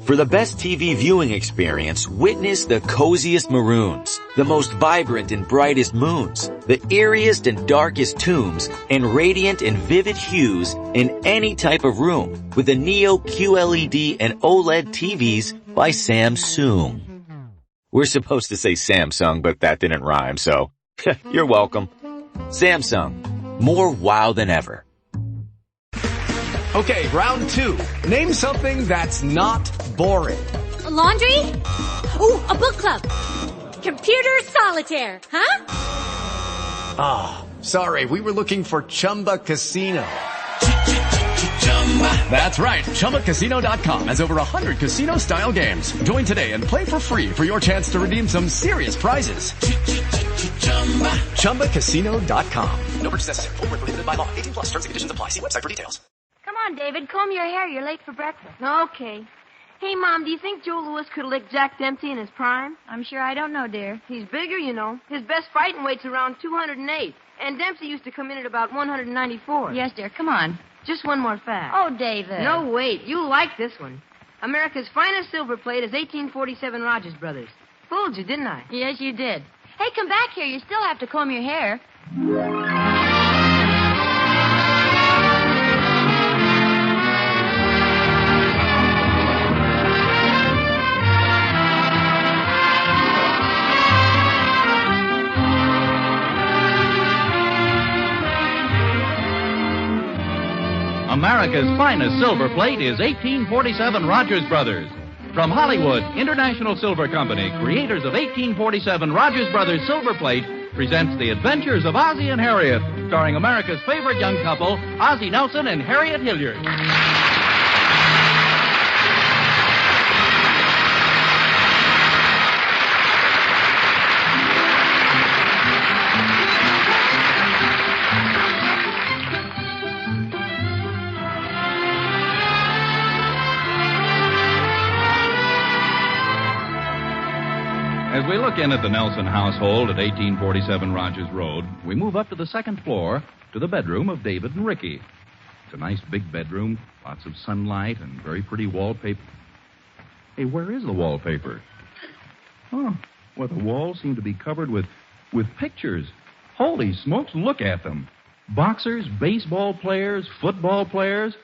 For the best TV viewing experience, witness the coziest maroons, the most vibrant and brightest moons, the eeriest and darkest tombs, and radiant and vivid hues in any type of room with the Neo QLED and OLED TVs by Samsung. We're supposed to say Samsung, but that didn't rhyme, so you're welcome. Samsung, more wow than ever. Okay, round two. Name something that's not boring. A laundry? Ooh, a book club. Computer solitaire, huh? Ah, sorry, we were looking for Chumba Casino. That's right, ChumbaCasino.com has over 100 casino-style games. Join today and play for free for your chance to redeem some serious prizes. ChumbaCasino.com. No purchase necessary. Void where prohibited by law. 18+ terms and conditions apply. See website for details. Come on, David, comb your hair. You're late for breakfast. Okay. Hey, Mom, do you think Joe Louis could have licked Jack Dempsey in his prime? I'm sure I don't know, dear. He's bigger, you know. His best fighting weight's around 208. And Dempsey used to come in at about 194. Yes, dear, come on. Just one more fact. Oh, David. No, wait. You'll like this one. America's finest silver plate is 1847 Rogers Brothers. Fooled you, didn't I? Yes, you did. Hey, come back here. You still have to comb your hair. America's finest silver plate is 1847 Rogers Brothers. From Hollywood, International Silver Company, creators of 1847 Rogers Brothers Silver Plate, presents The Adventures of Ozzie and Harriet, starring America's favorite young couple, Ozzie Nelson and Harriet Hilliard. As we look in at the Nelson household at 1847 Rogers Road, we move up to the second floor to the bedroom of David and Ricky. It's a nice big bedroom, lots of sunlight and very pretty wallpaper. Hey, where is the wallpaper? Oh, well, the walls seem to be covered with pictures. Holy smokes, look at them. Boxers, baseball players, football players.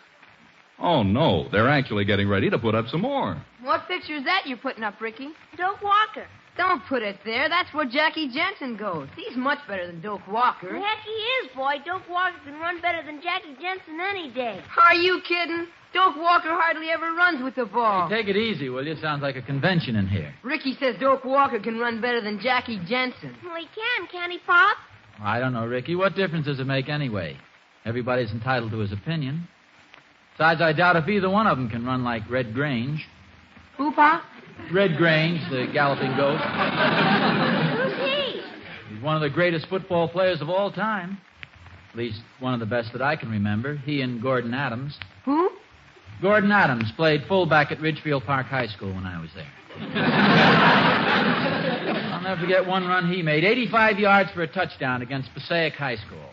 Oh, no, they're actually getting ready to put up some more. What picture is that you're putting up, Ricky? Doak Walker. Don't put it there. That's where Jackie Jensen goes. He's much better than Doak Walker. Heck, he is, boy. Doak Walker can run better than Jackie Jensen any day. Are you kidding? Doak Walker hardly ever runs with the ball. Hey, take it easy, will you? Sounds like a convention in here. Ricky says Doak Walker can run better than Jackie Jensen. Well, he can't he, Pop? I don't know, Ricky. What difference does it make anyway? Everybody's entitled to his opinion. Besides, I doubt if either one of them can run like Red Grange. Who, Pop? Red Grange, the galloping ghost. Who's he? He's one of the greatest football players of all time. At least one of the best that I can remember. He and Gordon Adams. Who? Gordon Adams played fullback at Ridgefield Park High School when I was there. I'll never forget one run he made. 85 yards for a touchdown against Passaic High School.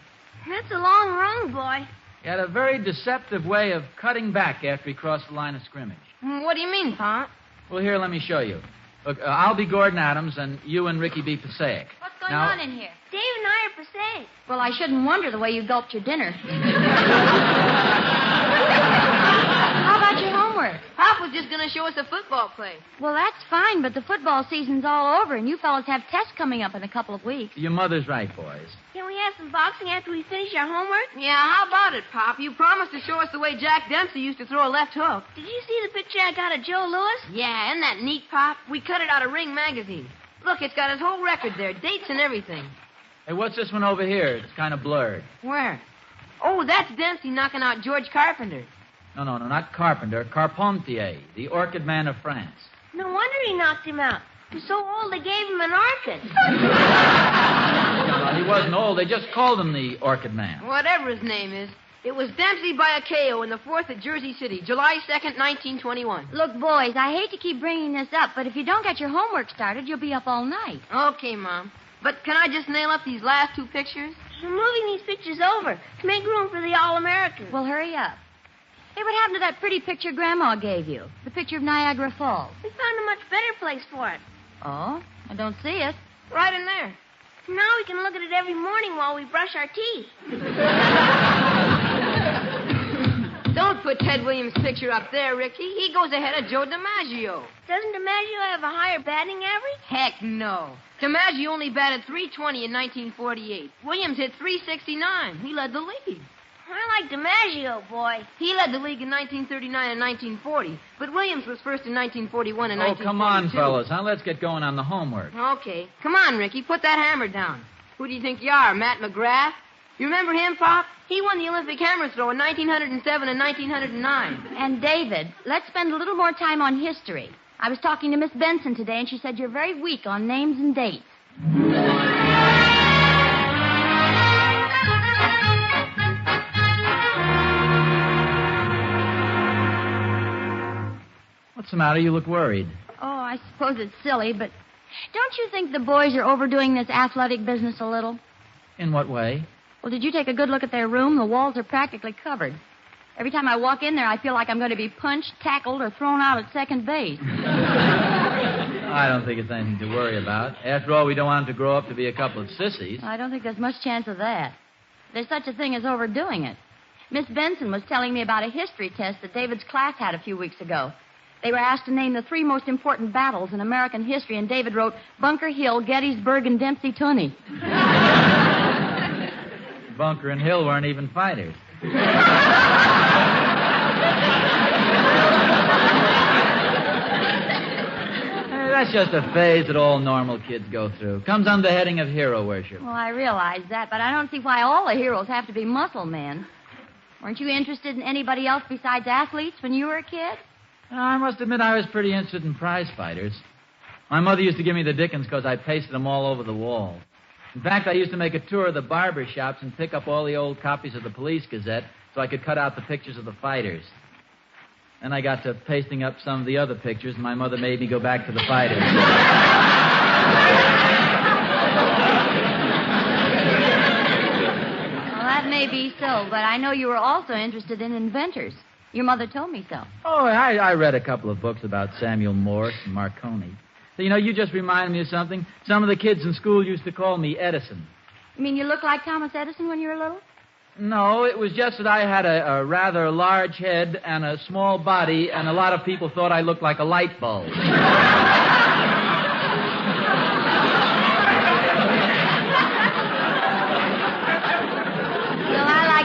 That's a long run, boy. He had a very deceptive way of cutting back after he crossed the line of scrimmage. What do you mean, Pop? Well, here, let me show you. Look, I'll be Gordon Adams, and you and Ricky be Passaic. What's going on in here? Dave and I are Passaic. Well, I shouldn't wonder the way you gulped your dinner. How about your homework? Pop was just going to show us a football play. Well, that's fine, but the football season's all over, and you fellas have tests coming up in a couple of weeks. Your mother's right, boys. Can we have some boxing after we finish our homework? Yeah, how about it, Pop? You promised to show us the way Jack Dempsey used to throw a left hook. Did you see the picture I got of Joe Louis? Yeah, isn't that neat, Pop? We cut it out of Ring magazine. Look, it's got his whole record there, dates and everything. Hey, what's this one over here? It's kind of blurred. Where? Oh, that's Dempsey knocking out George Carpenter. No, not Carpenter. Carpentier, the Orchid Man of France. No wonder he knocked him out. He was so old they gave him an orchid. No, he wasn't old. They just called him the Orchid Man. Whatever his name is. It was Dempsey by a KO in the 4th at Jersey City, July 2nd, 1921. Look, boys, I hate to keep bringing this up, but if you don't get your homework started, you'll be up all night. Okay, Mom. But can I just nail up these last two pictures? We're moving these pictures over to make room for the All-Americans. Well, hurry up. Hey, what happened to that pretty picture Grandma gave you? The picture of Niagara Falls. We found a much better place for it. Oh? I don't see it. Right in there. Now we can look at it every morning while we brush our teeth. Don't put Ted Williams' picture up there, Ricky. He goes ahead of Joe DiMaggio. Doesn't DiMaggio have a higher batting average? Heck no. DiMaggio only batted .320 in 1948. Williams hit .369. He led the league. I like DiMaggio, boy. He led the league in 1939 and 1940, but Williams was first in 1941 and Oh, 1942. come on, fellas. Now let's get going on the homework. Okay. Come on, Ricky. Put that hammer down. Who do you think you are, Matt McGrath? You remember him, Pop? He won the Olympic hammer throw in 1907 and 1909. And David, let's spend a little more time on history. I was talking to Miss Benson today, and she said you're very weak on names and dates. What's the matter? You look worried. Oh, I suppose it's silly, but don't you think the boys are overdoing this athletic business a little? In what way? Well, did you take a good look at their room? The walls are practically covered. Every time I walk in there, I feel like I'm going to be punched, tackled, or thrown out at second base. I don't think it's anything to worry about. After all, we don't want them to grow up to be a couple of sissies. I don't think there's much chance of that. There's such a thing as overdoing it. Miss Benson was telling me about a history test that David's class had a few weeks ago. They were asked to name the 3 most important battles in American history, and David wrote Bunker Hill, Gettysburg, and Dempsey Tunney. Bunker and Hill weren't even fighters. That's just a phase that all normal kids go through. Comes under the heading of hero worship. Well, I realize that, but I don't see why all the heroes have to be muscle men. Weren't you interested in anybody else besides athletes when you were a kid? I must admit I was pretty interested in prize fighters. My mother used to give me the dickens because I pasted them all over the wall. In fact, I used to make a tour of the barber shops and pick up all the old copies of the Police Gazette so I could cut out the pictures of the fighters. Then I got to pasting up some of the other pictures, and my mother made me go back to the fighters. Well, that may be so, but I know you were also interested in inventors. Your mother told me so. Oh, I read a couple of books about Samuel Morse and Marconi. So, you just reminded me of something. Some of the kids in school used to call me Edison. You mean you looked like Thomas Edison when you were little? No, it was just that I had a rather large head and a small body, and a lot of people thought I looked like a light bulb.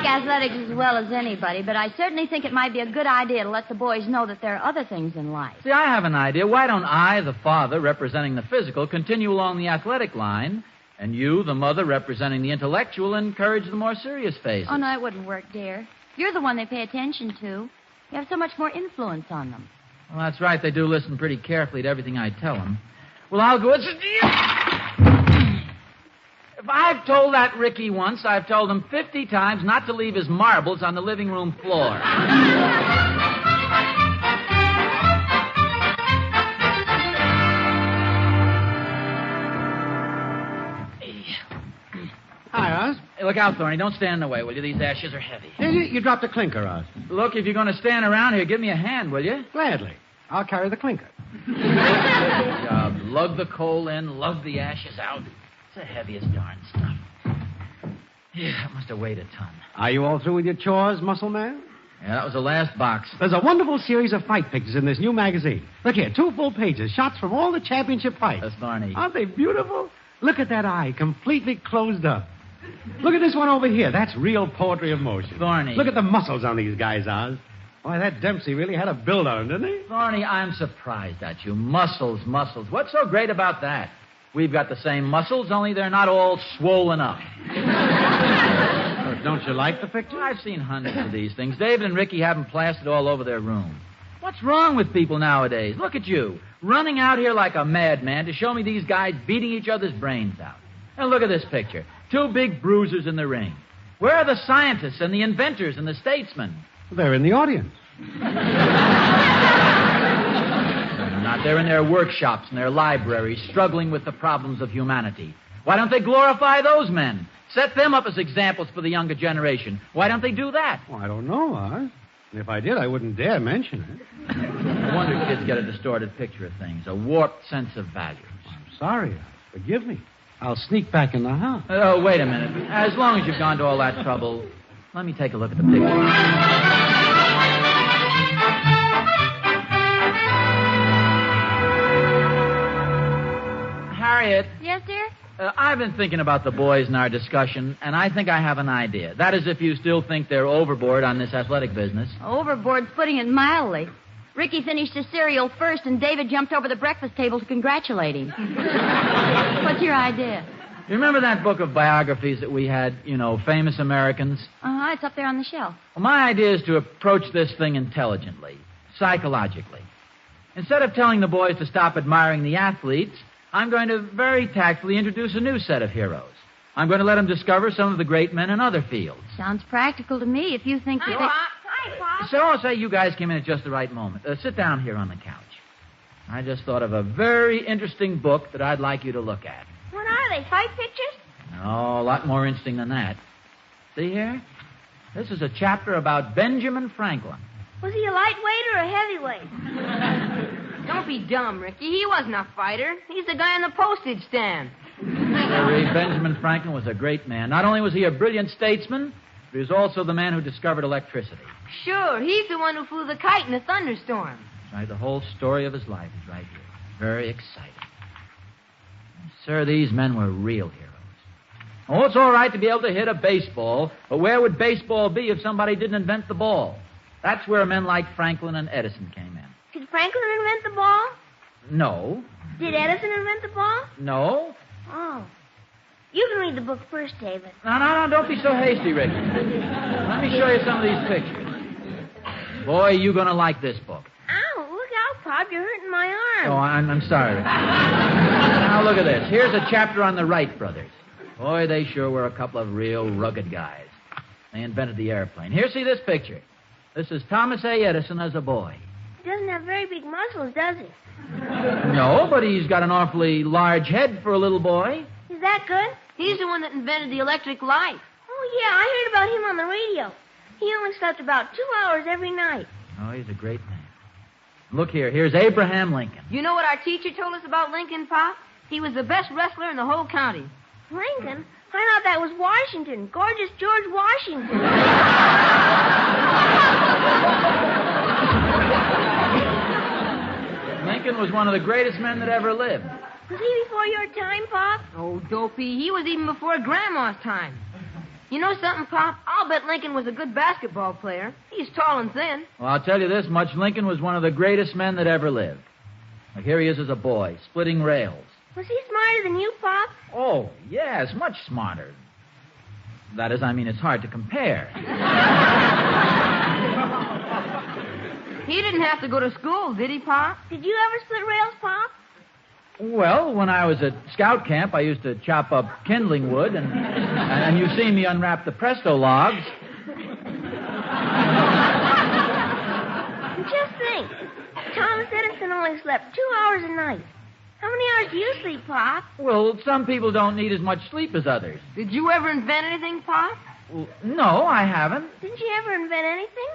Athletics as well as anybody, but I certainly think it might be a good idea to let the boys know that there are other things in life. See, I have an idea. Why don't I, the father, representing the physical, continue along the athletic line, and you, the mother, representing the intellectual, encourage the more serious phases? Oh, no, it wouldn't work, dear. You're the one they pay attention to. You have so much more influence on them. Well, that's right. They do listen pretty carefully to everything I tell them. Well, I'll go... If I've told that Ricky once, I've told him 50 times not to leave his marbles on the living room floor. Hi, Oz. Hey, look out, Thorny. Don't stand in the way, will you? These ashes are heavy. You dropped a clinker, Oz. Look, if you're going to stand around here, give me a hand, will you? Gladly. I'll carry the clinker. Good job. Lug the coal in, lug the ashes out. It's the heaviest darn stuff. Yeah, it must have weighed a ton. Are you all through with your chores, muscle man? Yeah, that was the last box. There's a wonderful series of fight pictures in this new magazine. Look here, 2 full pages, shots from all the championship fights. That's Thorny. Aren't they beautiful? Look at that eye, completely closed up. Look at this one over here. That's real poetry of motion. Thorny. Look at the muscles on these guys, Oz. Boy, that Dempsey really had a build on him, didn't he? Thorny, I'm surprised at you. Muscles. What's so great about that? We've got the same muscles, only they're not all swollen up. Don't you like the picture? I've seen hundreds of these things. David and Ricky have them plastered all over their room. What's wrong with people nowadays? Look at you, running out here like a madman to show me these guys beating each other's brains out. And look at this picture. 2 big bruisers in the ring. Where are the scientists and the inventors and the statesmen? They're in the audience. They're not. They're in their workshops and their libraries, struggling with the problems of humanity. Why don't they glorify those men? Set them up as examples for the younger generation. Why don't they do that? Well, I don't know, Oz. And if I did, I wouldn't dare mention it. No wonder kids get a distorted picture of things, a warped sense of values. I'm sorry. Forgive me. I'll sneak back in the house. Oh, wait a minute. As long as you've gone to all that trouble, let me take a look at the picture. Harriet. Yes, dear? I've been thinking about the boys in our discussion, and I think I have an idea. That is, if you still think they're overboard on this athletic business. Overboard's putting it mildly. Ricky finished his cereal first, and David jumped over the breakfast table to congratulate him. What's your idea? You remember that book of biographies that we had, famous Americans? Uh-huh, it's up there on the shelf. Well, my idea is to approach this thing intelligently, psychologically. Instead of telling the boys to stop admiring the athletes, I'm going to very tactfully introduce a new set of heroes. I'm going to let them discover some of the great men in other fields. Sounds practical to me if you think that... Hi, Pop. So I'll say you guys came in at just the right moment. Sit down here on the couch. I just thought of a very interesting book that I'd like you to look at. What are they, fight pictures? No, a lot more interesting than that. See here? This is a chapter about Benjamin Franklin. Was he a lightweight or a heavyweight? Don't be dumb, Ricky. He wasn't a fighter. He's the guy on the postage stand. Benjamin Franklin was a great man. Not only was he a brilliant statesman, but he was also the man who discovered electricity. Sure, he's the one who flew the kite in a thunderstorm. That's right, the whole story of his life is right here. Very exciting. Sir, these men were real heroes. Oh, it's all right to be able to hit a baseball, but where would baseball be if somebody didn't invent the ball? That's where men like Franklin and Edison came in. Did Franklin invent the ball? No. Did Edison invent the ball? No. Oh. You can read the book first, David. No, don't be so hasty, Ricky. Let me show you some of these pictures. Boy, you're going to like this book. Ow, look out, Pop. You're hurting my arm. Oh, I'm sorry, Ricky. Now, look at this. Here's a chapter on the Wright brothers. Boy, they sure were a couple of real rugged guys. They invented the airplane. Here, see this picture. This is Thomas A. Edison as a boy. He doesn't have very big muscles, does he? No, but he's got an awfully large head for a little boy. Is that good? He's the one that invented the electric light. Oh, yeah, I heard about him on the radio. He only slept about 2 hours every night. Oh, he's a great man. Look here. Here's Abraham Lincoln. You know what our teacher told us about Lincoln, Pop? He was the best wrestler in the whole county. Lincoln? I thought that was Washington. Gorgeous George Washington. Lincoln was one of the greatest men that ever lived. Was he before your time, Pop? Oh, dopey. He was even before Grandma's time. You know something, Pop? I'll bet Lincoln was a good basketball player. He's tall and thin. Well, I'll tell you this much. Lincoln was one of the greatest men that ever lived. Like, here he is as a boy, splitting rails. Was he smarter than you, Pop? Oh, yes, much smarter. That is, it's hard to compare. He didn't have to go to school, did he, Pop? Did you ever split rails, Pop? Well, when I was at scout camp, I used to chop up kindling wood, and you've seen me unwrap the Presto logs. Just think. Thomas Edison only slept 2 hours a night. How many hours do you sleep, Pop? Well, some people don't need as much sleep as others. Did you ever invent anything, Pop? Well, no, I haven't. Didn't you ever invent anything?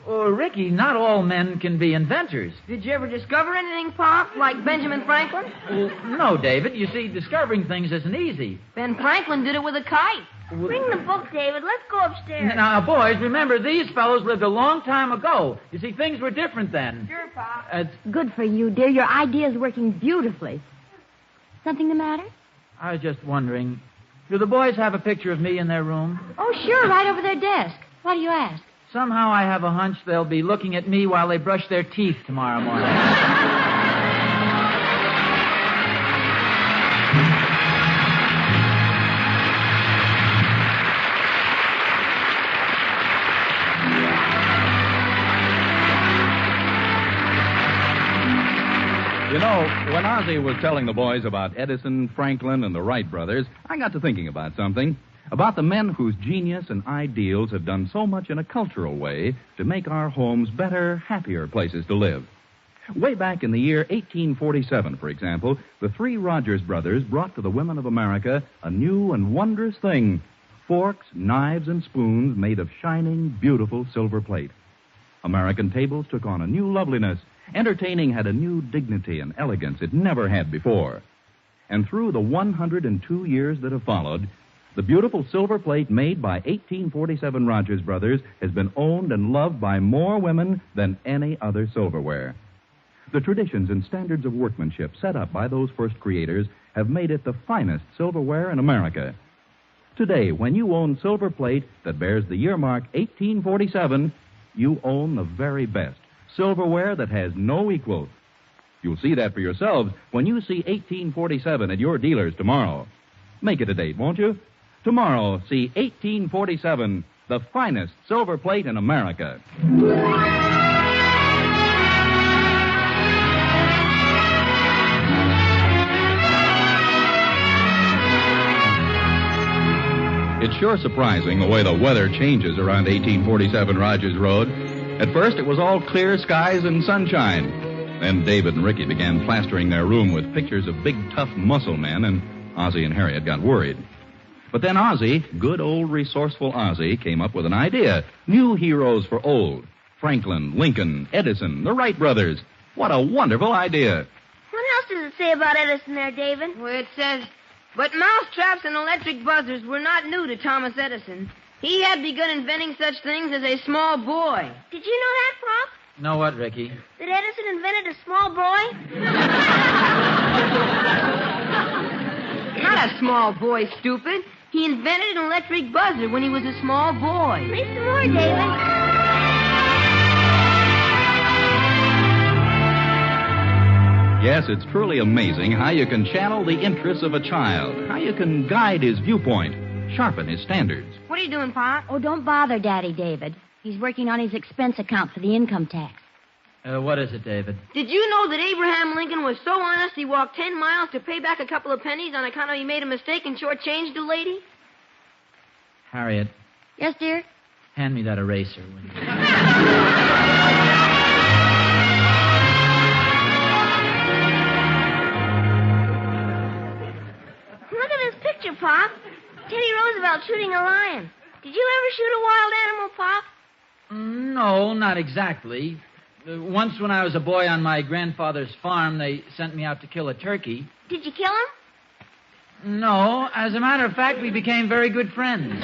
Ricky, not all men can be inventors. Did you ever discover anything, Pop, like Benjamin Franklin? Well, no, David. You see, discovering things isn't easy. Ben Franklin did it with a kite. Bring the book, David. Let's go upstairs. Now, boys, remember, these fellows lived a long time ago. You see, things were different then. Sure, Pop. Good for you, dear. Your idea's working beautifully. Something the matter? I was just wondering, do the boys have a picture of me in their room? Oh, sure, right over their desk. Why do you ask? Somehow I have a hunch they'll be looking at me while they brush their teeth tomorrow morning. You know, when Ozzie was telling the boys about Edison, Franklin, and the Wright brothers, I got to thinking about something. About the men whose genius and ideals have done so much in a cultural way to make our homes better, happier places to live. Way back in the year 1847, for example, the three Rogers brothers brought to the women of America a new and wondrous thing: forks, knives, and spoons made of shining, beautiful silver plate. American tables took on a new loveliness. Entertaining had a new dignity and elegance it never had before. And through the 102 years that have followed, the beautiful silver plate made by 1847 Rogers Brothers has been owned and loved by more women than any other silverware. The traditions and standards of workmanship set up by those first creators have made it the finest silverware in America. Today, when you own silver plate that bears the year mark 1847, you own the very best, silverware that has no equal. You'll see that for yourselves when you see 1847 at your dealers tomorrow. Make it a date, won't you? Tomorrow, see 1847, the finest silver plate in America. It's sure surprising the way the weather changes around 1847 Rogers Road. At first, it was all clear skies and sunshine. Then David and Ricky began plastering their room with pictures of big, tough muscle men, and Ozzie and Harriet got worried. But then Ozzie, good old resourceful Ozzie, came up with an idea. New heroes for old. Franklin, Lincoln, Edison, the Wright brothers. What a wonderful idea. What else does it say about Edison there, David? Well, it says, but mousetraps and electric buzzers were not new to Thomas Edison. He had begun inventing such things as a small boy. Did you know that, Pop? Know what, Ricky? That Edison invented a small boy? Not a small boy, stupid. He invented an electric buzzer when he was a small boy. Read some more, David. Yes, it's truly amazing how you can channel the interests of a child, how you can guide his viewpoint, sharpen his standards. What are you doing, Pop? Oh, don't bother Daddy, David. He's working on his expense account for the income tax. What is it, David? Did you know that Abraham Lincoln was so honest he walked 10 miles to pay back a couple of pennies on account of he made a mistake and shortchanged a lady? Harriet, Yes, dear? hand me that eraser, will you? Look at this picture, Pop. Teddy Roosevelt shooting a lion. Did you ever shoot a wild animal, Pop? No, not exactly. Once when I was a boy on my grandfather's farm, they sent me out to kill a turkey. Did you kill him? No, as a matter of fact, we became very good friends.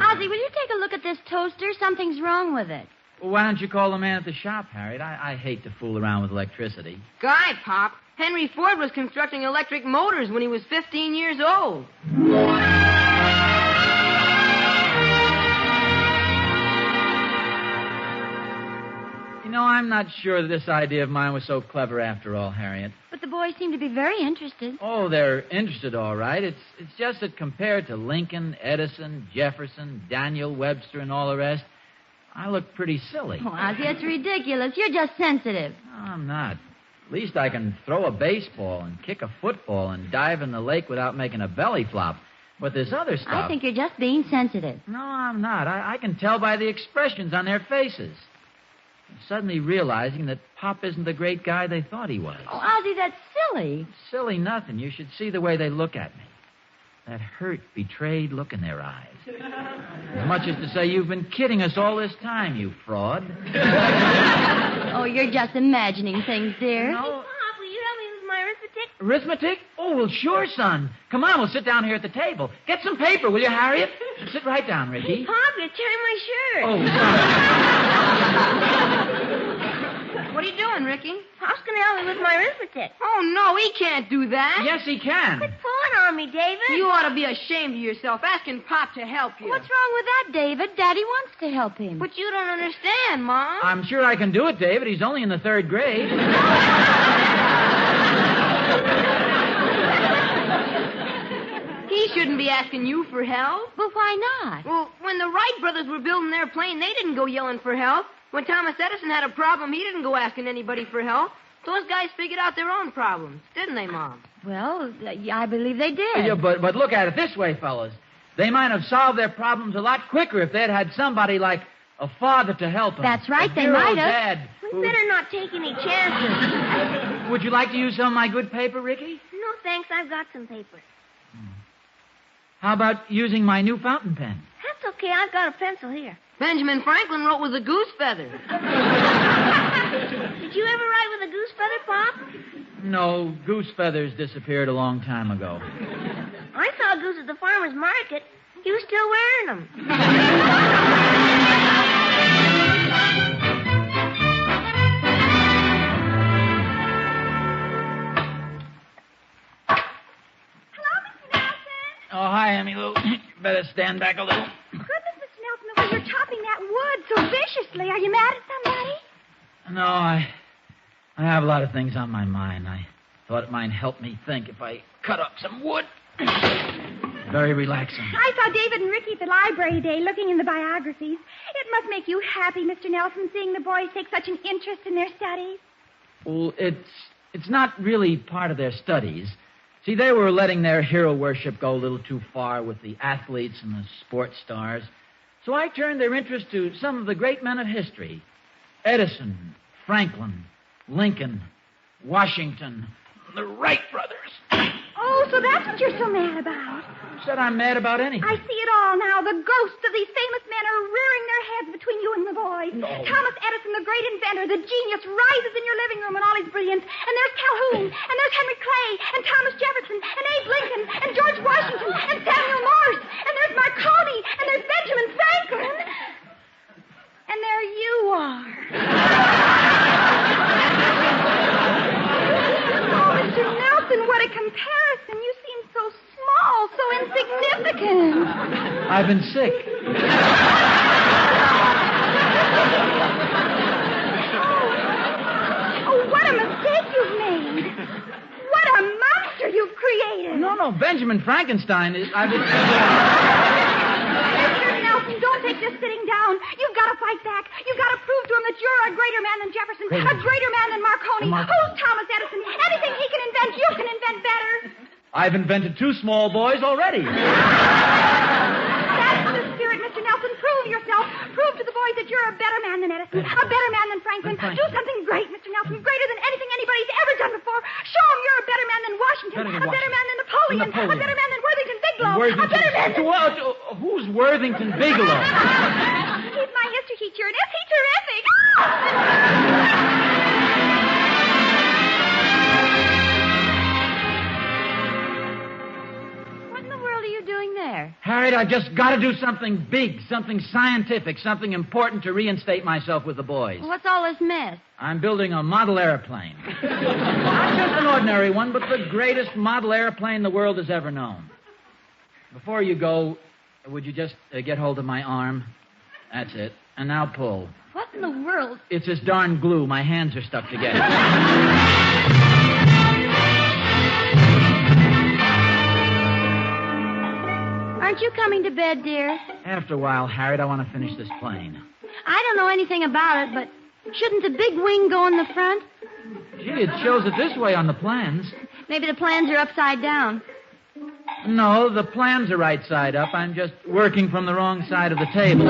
Ozzie, will you take a look at this toaster? Something's wrong with it. Well, why don't you call the man at the shop, Harriet? I hate to fool around with electricity. Guy, Pop. Henry Ford was constructing electric motors when he was 15 years old. You know, I'm not sure that this idea of mine was so clever after all, Harriet. But the boys seem to be very interested. Oh, they're interested, all right. It's just that compared to Lincoln, Edison, Jefferson, Daniel Webster, and all the rest, I look pretty silly. Oh, Ozzie, it's ridiculous. You're just sensitive. No, I'm not. At least I can throw a baseball and kick a football and dive in the lake without making a belly flop. But this other stuff... I think you're just being sensitive. No, I'm not. I can tell by the expressions on their faces. I'm suddenly realizing that Pop isn't the great guy they thought he was. Oh, Ozzie, that's silly. Silly nothing. You should see the way they look at me. That hurt, betrayed look in their eyes. As much as to say, you've been kidding us all this time, you fraud. Oh, you're just imagining things, dear. No. Pop, will you help me with my arithmetic? Arithmetic? Oh, well, sure, son. Come on, we'll sit down here at the table. Get some paper, will you, Harriet? Sit right down, Ricky. Pop, you're tearing my shirt. Oh, son. What are you doing, Ricky? Pop's going to help me with my arithmetic. Oh, no, he can't do that. Yes, he can. Quit pulling on me, David. You ought to be ashamed of yourself, asking Pop to help you. What's wrong with that, David? Daddy wants to help him. But you don't understand, Mom. I'm sure I can do it, David. He's only in the 3rd grade. He shouldn't be asking you for help. But why not? Well, when the Wright brothers were building their plane, they didn't go yelling for help. When Thomas Edison had a problem, he didn't go asking anybody for help. Those guys figured out their own problems, didn't they, Mom? Well, I believe they did. Yeah, but look at it this way, fellas. They might have solved their problems a lot quicker if they'd had somebody like a father to help them. That's right, A they dear might old have. Dad. We better not take any chances. Would you like to use some of my good paper, Ricky? No, thanks. I've got some paper. How about using my new fountain pen? That's okay. I've got a pencil here. Benjamin Franklin wrote with a goose feather. Did you ever write with a goose feather, Pop? No, goose feathers disappeared a long time ago. I saw a goose at the farmer's market. He was still wearing them. Oh, hi, Emmy Lou. Better stand back a little. Goodness, Mr. Nelson, the way you're chopping that wood so viciously. Are you mad at somebody? No, I have a lot of things on my mind. I thought it might help me think if I cut up some wood. Very relaxing. I saw David and Ricky at the library day looking in the biographies. It must make you happy, Mr. Nelson, seeing the boys take such an interest in their studies. Well, it's not really part of their studies. See, they were letting their hero worship go a little too far with the athletes and the sports stars. So I turned their interest to some of the great men of history. Edison, Franklin, Lincoln, Washington, the Wright brothers. Oh, so that's what you're so mad about. Who said I'm mad about anything? I see it all now. The ghosts of these famous men are rearing their heads between you and the boys. No. Thomas Edison, the great inventor, the genius, rises in your living room in all his brilliance. And there's Calhoun, and there's Henry Clay, and Thomas Jefferson, and Abe Lincoln, and George Washington, and Samuel Morse, and there's Marconi, and there's Benjamin Franklin. And there you are. Oh, Mr. Nelson, what a comparison. You seem so small, so insignificant. I've been sick. Oh, what a mistake you've made. What a monster you've created. No, Benjamin Frankenstein is... Mr. Nelson, don't take this sitting down. You've got to fight back. You've got to prove to him that you're a greater man than Jefferson, a greater man than Marconi. Who's Thomas Edison? Anything he can invent, you can invent better. I've invented 2 small boys already. That's the spirit, Mr. Nelson. Prove yourself. Prove to the boys that you're a better man than Edison, a better man than Franklin. Do something great, Mr. Nelson, greater than anything anybody's ever done before. Show them you're a better man than Washington, a better man than Napoleon, a better man than Worthington Bigelow, a better man than... Who's Worthington Bigelow? He's my history teacher, and is he terrific? What in the world are you doing there? Harriet, I've just got to do something big, something scientific, something important to reinstate myself with the boys. What's all this mess? I'm building a model airplane. Not just an ordinary one, but the greatest model airplane the world has ever known. Before you go, would you just get hold of my arm? That's it. And now pull. What in the world? It's this darn glue. My hands are stuck together. Aren't you coming to bed, dear? After a while, Harriet, I want to finish this plane. I don't know anything about it, but shouldn't the big wing go in the front? Gee, it shows it this way on the plans. Maybe the plans are upside down. No, the plans are right side up. I'm just working from the wrong side of the table.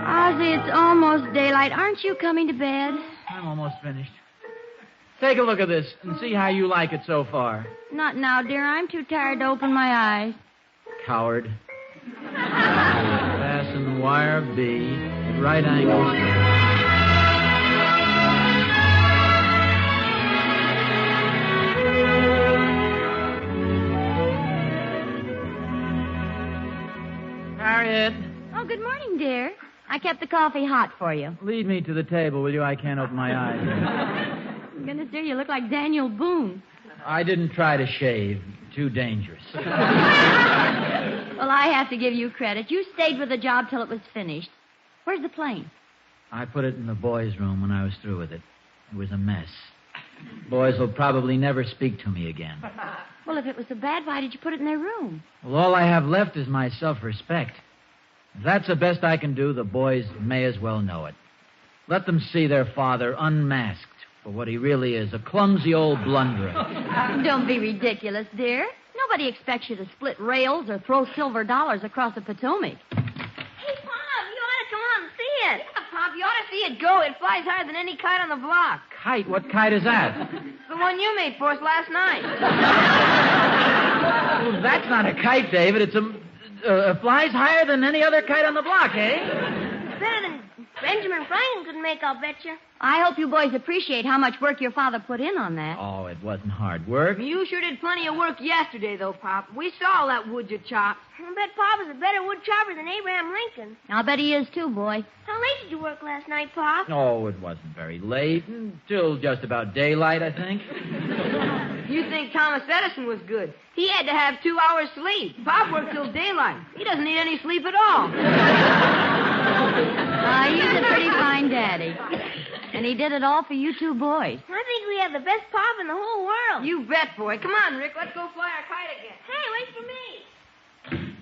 Ozzie, it's almost daylight. Aren't you coming to bed? I'm almost finished. Take a look at this and see how you like it so far. Not now, dear. I'm too tired to open my eyes. Coward. Fasten the wire B at right angles. Harriet. Oh, good morning, dear. I kept the coffee hot for you. Lead me to the table, will you? I can't open my eyes. Goodness, dear, you look like Daniel Boone. I didn't try to shave. Too dangerous. Well, I have to give you credit. You stayed with the job till it was finished. Where's the plane? I put it in the boys' room when I was through with it. It was a mess. Boys will probably never speak to me again. Well, if it was so bad, why did you put it in their room? Well, all I have left is my self-respect. If that's the best I can do, the boys may as well know it. Let them see their father unmasked for what he really is, a clumsy old blunderer. Don't be ridiculous, dear. Nobody expects you to split rails or throw $silver across the Potomac. Hey, Pop, you ought to come out and see it. Yeah, Pop, you ought to see see it go. It flies higher than any kite on the block. Kite? What kite is that? The one you made for us last night. Well, that's not a kite, David. It's flies higher than any other kite on the block, eh? Better than Benjamin Franklin could make, I'll bet you. I hope you boys appreciate how much work your father put in on that. Oh, it wasn't hard work. You sure did plenty of work yesterday, though, Pop. We saw all that wood you chopped. I bet Pop is a better wood chopper than Abraham Lincoln. I'll bet he is, too, boy. How late did you work last night, Pop? Oh, it wasn't very late. Until just about daylight, I think. You think Thomas Edison was good. He had to have 2 hours sleep. Pop worked till daylight. He doesn't need any sleep at all. He's a pretty fine daddy. And he did it all for you two boys. I think we have the best Pop in the whole world. You bet, boy. Come on, Rick. Let's go fly our kite again. Hey, wait for me.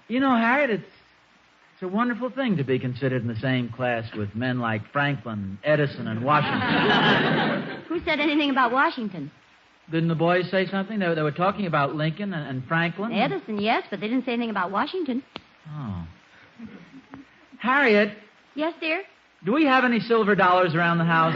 You know, Harriet, it's a wonderful thing to be considered in the same class with men like Franklin, Edison, and Washington. Who said anything about Washington? Didn't the boys say something? They were talking about Lincoln and Franklin. Edison, yes, but they didn't say anything about Washington. Oh. Harriet. Yes, dear? Do we have any silver dollars around the house?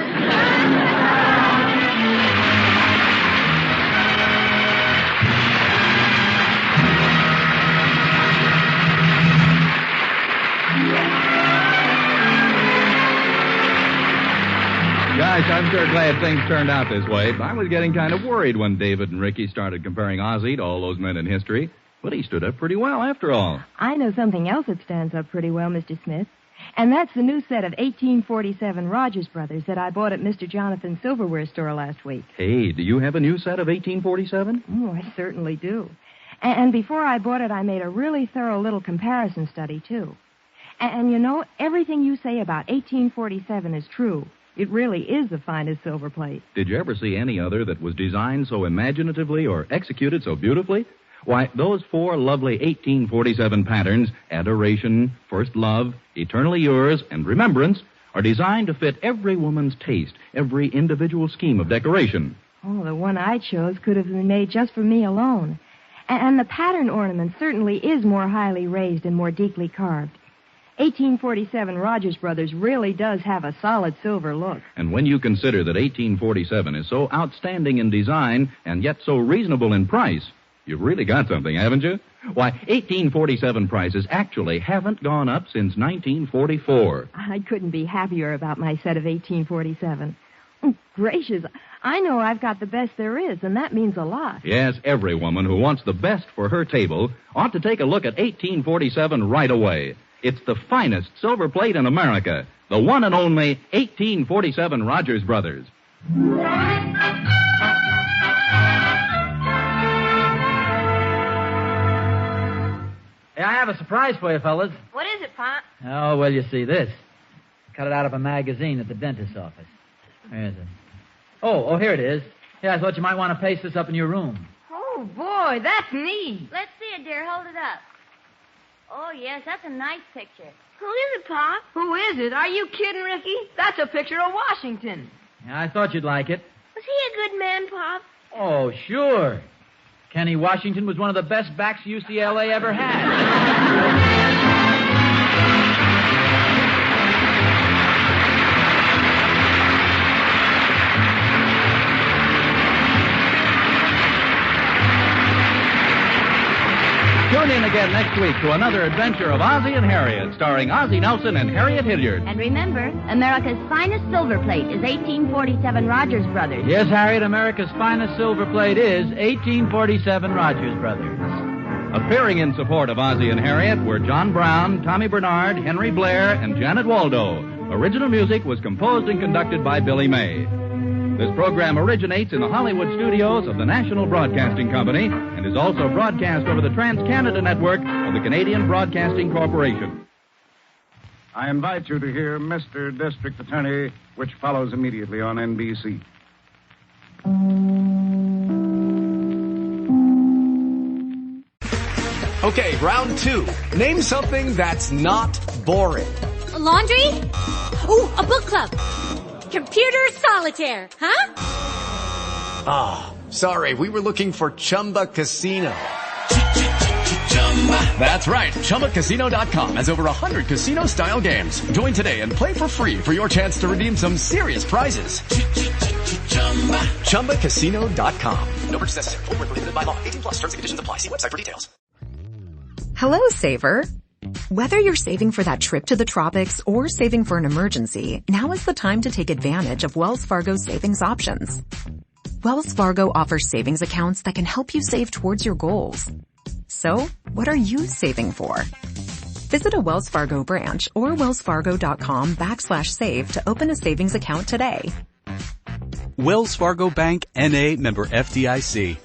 Gosh, I'm sure glad things turned out this way, but I was getting kind of worried when David and Ricky started comparing Ozzie to all those men in history. But he stood up pretty well, after all. I know something else that stands up pretty well, Mr. Smith. And that's the new set of 1847 Rogers Brothers that I bought at Mr. Jonathan's silverware store last week. Hey, do you have a new set of 1847? Oh, I certainly do. And before I bought it, I made a really thorough little comparison study, too. And you know, everything you say about 1847 is true. It really is the finest silver plate. Did you ever see any other that was designed so imaginatively or executed so beautifully? Why, those 4 lovely 1847 patterns, Adoration, First Love, Eternally Yours, and Remembrance, are designed to fit every woman's taste, every individual scheme of decoration. Oh, the one I chose could have been made just for me alone. And the pattern ornament certainly is more highly raised and more deeply carved. 1847 Rogers Brothers really does have a solid silver look. And when you consider that 1847 is so outstanding in design and yet so reasonable in price, you've really got something, haven't you? Why, 1847 prices actually haven't gone up since 1944. I couldn't be happier about my set of 1847. Oh, gracious, I know I've got the best there is, and that means a lot. Yes, every woman who wants the best for her table ought to take a look at 1847 right away. It's the finest silver plate in America, the one and only 1847 Rogers Brothers. Hey, I have a surprise for you, fellas. What is it, Pop? Oh, well, you see this. Cut it out of a magazine at the dentist's office. Where is it? Oh, here it is. Yeah, I thought you might want to paste this up in your room. Oh, boy, that's neat. Let's see it, dear. Hold it up. Oh, yes, that's a nice picture. Who is it, Pop? Who is it? Are you kidding, Ricky? That's a picture of Washington. Yeah, I thought you'd like it. Was he a good man, Pop? Oh, sure. Kenny Washington was one of the best backs UCLA ever had. Tune in again next week to another adventure of Ozzie and Harriet, starring Ozzie Nelson and Harriet Hilliard. And remember, America's finest silver plate is 1847 Rogers Brothers. Yes, Harriet, America's finest silver plate is 1847 Rogers Brothers. Appearing in support of Ozzie and Harriet were John Brown, Tommy Bernard, Henry Blair, and Janet Waldo. Original music was composed and conducted by Billy May. This program originates in the Hollywood studios of the National Broadcasting Company and is also broadcast over the Trans-Canada Network of the Canadian Broadcasting Corporation. I invite you to hear Mr. District Attorney, which follows immediately on NBC. Okay, round 2. Name something that's not boring. A laundry? Ooh, a book club. Computer solitaire, huh? Ah, sorry, we were looking for Chumba Casino. That's right. ChumbaCasino.com has over 100 casino-style games. Join today and play for free for your chance to redeem some serious prizes. ChumbaCasino.com. No purchase necessary. Void where prohibited by law. 18 plus. Terms and conditions apply. See website for details. Hello, saver. Whether you're saving for that trip to the tropics or saving for an emergency, now is the time to take advantage of Wells Fargo's savings options. Wells Fargo offers savings accounts that can help you save towards your goals. So, what are you saving for? Visit a Wells Fargo branch or wellsfargo.com/save to open a savings account today. Wells Fargo Bank, N.A., member FDIC.